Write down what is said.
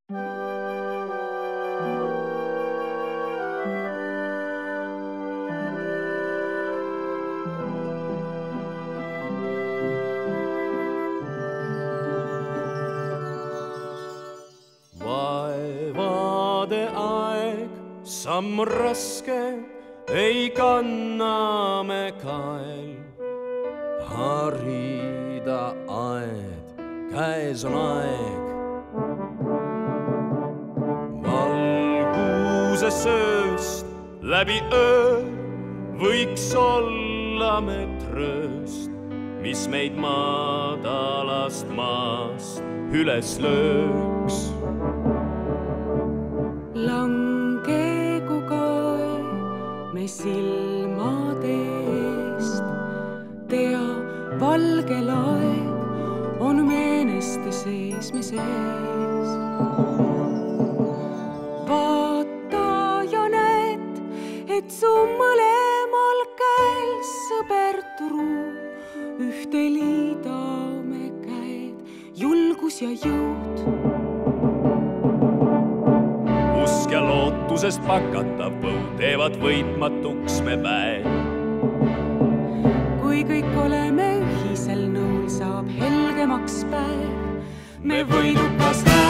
Vaevade aeg, samm raske, ei kanna me kael. Harida aed, käes on aeg. Valguse sööst läbi öö võiks olla me trööst, mis meid madalast maast üles lööks. Langegu kae me silmade eest, tea valge laev on meeneste sees me sees. Vaata ja näed, et su mõlemal käel sõber turu, ühte liidame käed, julgus ja jõud. Usk ja lootusest pakatav põud teevad võitmatuks me väe. Kui kõik oleme ühisel nõul, saab helgemaks päev, me võidukas näe.